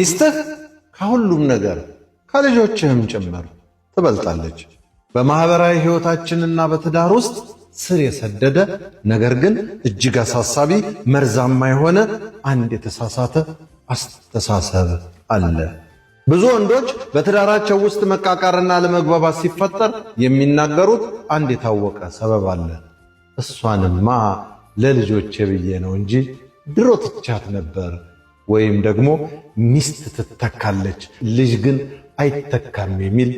ሚስትህ ከሁሉም ነገር ከልጆችህም ጭምር ትበልጣለች። በማህበራዊ ሕይወታችንና በትዳር ውስጥ ስር የሰደደ ነገር ግን እጅግ አሳሳቢ መርዛማ የሆነ አንድ የተሳሳተ አስተሳሰብ አለ። ብዙ ወንዶች በትዳራቸው ውስጥ መቃቃርና ለመግባባት ሲፈጠር የሚናገሩት አንድ የታወቀ ሰበብ አለ። እሷንማ ለልጆቼ ብዬ ነው እንጂ ድሮ ትቻት ነበር፣ ወይም ደግሞ ሚስት ትተካለች ልጅ ግን አይተካም የሚል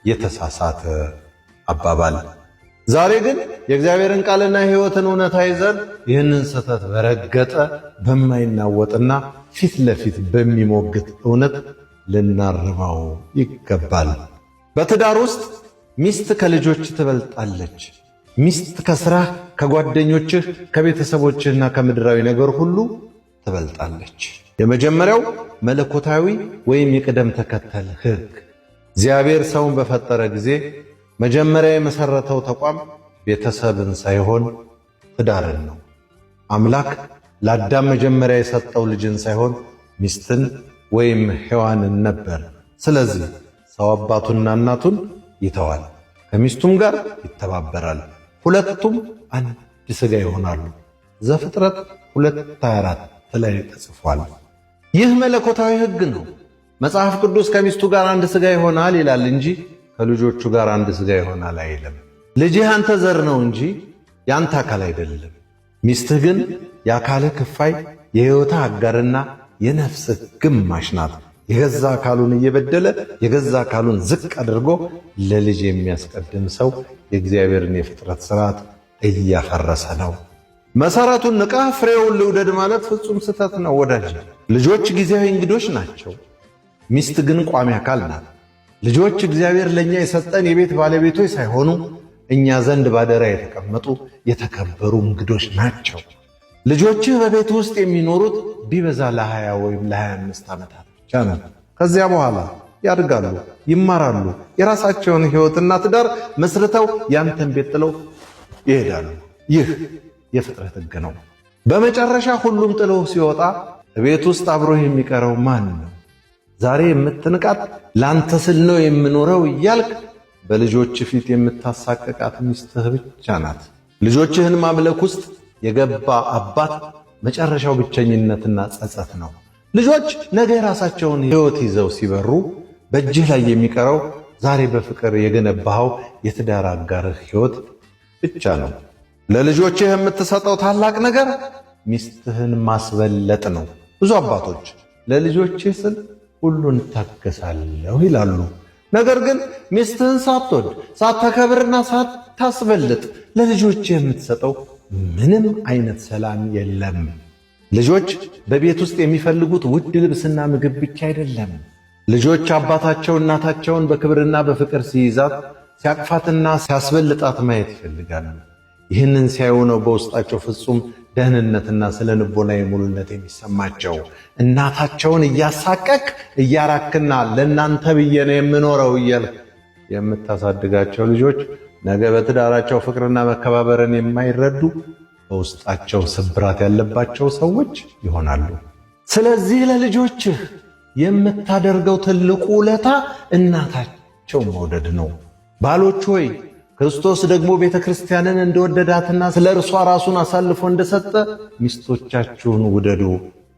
የተሳሳተ አባባል። ዛሬ ግን የእግዚአብሔርን ቃልና የሕይወትን እውነታ ይዘን ይህንን ስህተት በረገጠ በማይናወጥና ፊት ለፊት በሚሞግት እውነት ልናርመው ይገባል። በትዳር ውስጥ ሚስት ከልጆች ትበልጣለች። ሚስት ከሥራህ፣ ከጓደኞችህ፣ ከቤተሰቦችህና ከምድራዊ ነገር ሁሉ ትበልጣለች። የመጀመሪያው መለኮታዊ ወይም የቅደም ተከተል ሕግ። እግዚአብሔር ሰውን በፈጠረ ጊዜ መጀመሪያ የመሠረተው ተቋም ቤተሰብን ሳይሆን ትዳርን ነው። አምላክ ለአዳም መጀመሪያ የሰጠው ልጅን ሳይሆን ሚስትን ወይም ሔዋንን ነበር። ስለዚህ ሰው አባቱና እናቱን ይተዋል፣ ከሚስቱም ጋር ይተባበራል፣ ሁለቱም አንድ ሥጋ ይሆናሉ። ዘፍጥረት 2:24 ላይ ተጽፏል። ይህ መለኮታዊ ሕግ ነው። መጽሐፍ ቅዱስ ከሚስቱ ጋር አንድ ሥጋ ይሆናል ይላል እንጂ ከልጆቹ ጋር አንድ ሥጋ ይሆናል አይልም። ልጅህ አንተ ዘር ነው እንጂ ያንተ አካል አይደለም። ሚስትህ ግን የአካልህ ክፋይ፣ የሕይወትህ አጋርና የነፍስህ ግማሽ ናት። የገዛ አካሉን እየበደለ የገዛ አካሉን ዝቅ አድርጎ ለልጅ የሚያስቀድም ሰው የእግዚአብሔርን የፍጥረት ሥርዓት እያፈረሰ ነው። መሠረቱን ንቃ ፍሬውን ልውደድ ማለት ፍጹም ስህተት ነው ወዳጅ። ልጆች ጊዜያዊ እንግዶች ናቸው። ሚስት ግን ቋሚ አካል ናት። ልጆች እግዚአብሔር ለእኛ የሰጠን የቤት ባለቤቶች ሳይሆኑ እኛ ዘንድ ባደራ የተቀመጡ የተከበሩ እንግዶች ናቸው። ልጆችህ በቤት ውስጥ የሚኖሩት ቢበዛ ለ20 ወይም ለ25 ዓመታት ብቻ ነው። ከዚያ በኋላ ያድጋሉ፣ ይማራሉ፣ የራሳቸውን ሕይወትና ትዳር መስርተው ያንተን ቤት ጥለው ይሄዳሉ። ይህ የፍጥረት ሕግ ነው። በመጨረሻ ሁሉም ጥለው ሲወጣ ቤት ውስጥ አብሮህ የሚቀረው ማን ነው? ዛሬ የምትንቃት ላንተ ስል ነው የምኖረው እያልክ በልጆች ፊት የምታሳቅቃት ሚስትህ ብቻ ናት። ልጆችህን ማምለክ ውስጥ የገባ አባት መጨረሻው ብቸኝነትና ጸጸት ነው። ልጆች ነገ የራሳቸውን ሕይወት ይዘው ሲበሩ በእጅህ ላይ የሚቀረው ዛሬ በፍቅር የገነባኸው የትዳር አጋርህ ሕይወት ብቻ ነው። ለልጆችህ የምትሰጠው ታላቅ ነገር ሚስትህን ማስበለጥ ነው። ብዙ አባቶች ለልጆችህ ስል ሁሉን ታገሳለሁ ይላሉ። ነገር ግን ሚስትህን ሳትወድ ሳታከብርና ሳታስበልጥ ለልጆችህ የምትሰጠው ምንም አይነት ሰላም የለም። ልጆች በቤት ውስጥ የሚፈልጉት ውድ ልብስና ምግብ ብቻ አይደለም። ልጆች አባታቸው እናታቸውን በክብርና በፍቅር ሲይዛት፣ ሲያቅፋትና ሲያስበልጣት ማየት ይፈልጋሉ። ይህንን ሲያዩ ነው በውስጣቸው ፍጹም ደህንነትና ስለ ልቦናዊ ሙሉነት የሚሰማቸው። እናታቸውን እያሳቀቅ እያራክና ለእናንተ ብዬ ነው የምኖረው እያልክ የምታሳድጋቸው ልጆች ነገ በትዳራቸው ፍቅርና መከባበርን የማይረዱ በውስጣቸው ስብራት ያለባቸው ሰዎች ይሆናሉ። ስለዚህ ለልጆችህ የምታደርገው ትልቁ ውለታ እናታቸው መውደድ ነው። ባሎች ሆይ ክርስቶስ ደግሞ ቤተ ክርስቲያንን እንደወደዳትና ስለ እርሷ ራሱን አሳልፎ እንደሰጠ ሚስቶቻችሁን ውደዱ።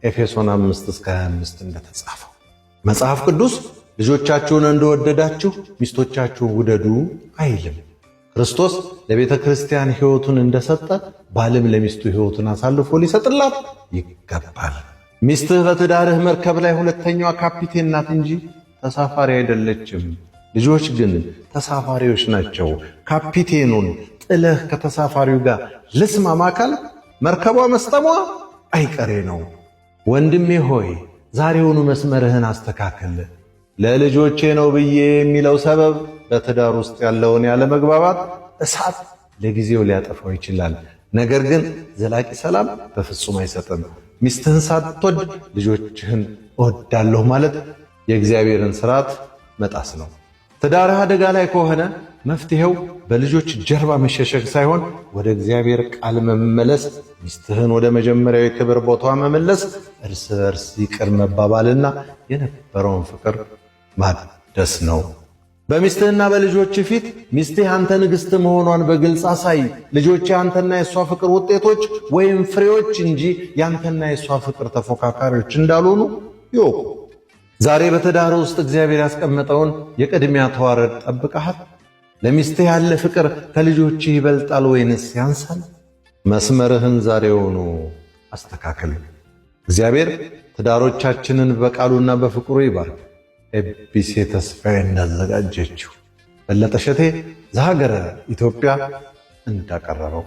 ኤፌሶን 5:25 እንደተጻፈው መጽሐፍ ቅዱስ ልጆቻችሁን እንደወደዳችሁ ሚስቶቻችሁን ውደዱ አይልም። ክርስቶስ ለቤተ ክርስቲያን ሕይወቱን እንደሰጠ ባልም ለሚስቱ ሕይወቱን አሳልፎ ሊሰጥላት ይገባል። ሚስትህ በትዳርህ መርከብ ላይ ሁለተኛዋ ካፒቴን ናት እንጂ ተሳፋሪ አይደለችም። ልጆች ግን ተሳፋሪዎች ናቸው። ካፒቴኑን ጥለህ ከተሳፋሪው ጋር ልስማማ ካል መርከቧ መስጠሟ አይቀሬ ነው። ወንድሜ ሆይ ዛሬውኑ መስመርህን አስተካክል። ለልጆቼ ነው ብዬ የሚለው ሰበብ በትዳር ውስጥ ያለውን ያለመግባባት እሳት ለጊዜው ሊያጠፋው ይችላል። ነገር ግን ዘላቂ ሰላም በፍጹም አይሰጥም። ሚስትህን ሳትወድ ልጆችህን እወዳለሁ ማለት የእግዚአብሔርን ሥርዓት መጣስ ነው። ትዳርህ አደጋ ላይ ከሆነ መፍትሄው በልጆች ጀርባ መሸሸግ ሳይሆን ወደ እግዚአብሔር ቃል መመለስ፣ ሚስትህን ወደ መጀመሪያው የክብር ቦታዋ መመለስ፣ እርስ በርስ ይቅር መባባልና የነበረውን ፍቅር ማደስ ነው። በሚስትህና በልጆች ፊት ሚስትህ አንተ ንግሥት መሆኗን በግልጽ አሳይ። ልጆች አንተና የሷ ፍቅር ውጤቶች ወይም ፍሬዎች እንጂ ያንተና የሷ ፍቅር ተፎካካሪዎች እንዳልሆኑ ይወቁ። ዛሬ በትዳር ውስጥ እግዚአብሔር ያስቀመጠውን የቅድሚያ ተዋረድ ጠብቀሃል? ለሚስትህ ያለ ፍቅር ከልጆችህ ይበልጣል ወይንስ ያንሳል? መስመርህን ዛሬውኑ አስተካክል። እግዚአብሔር ትዳሮቻችንን በቃሉና በፍቅሩ ይባርክ። ኤቢሲ ተስፋዬ እንዳዘጋጀችው በለጠ ሸቴ ዘሀገረ ኢትዮጵያ እንዳቀረበው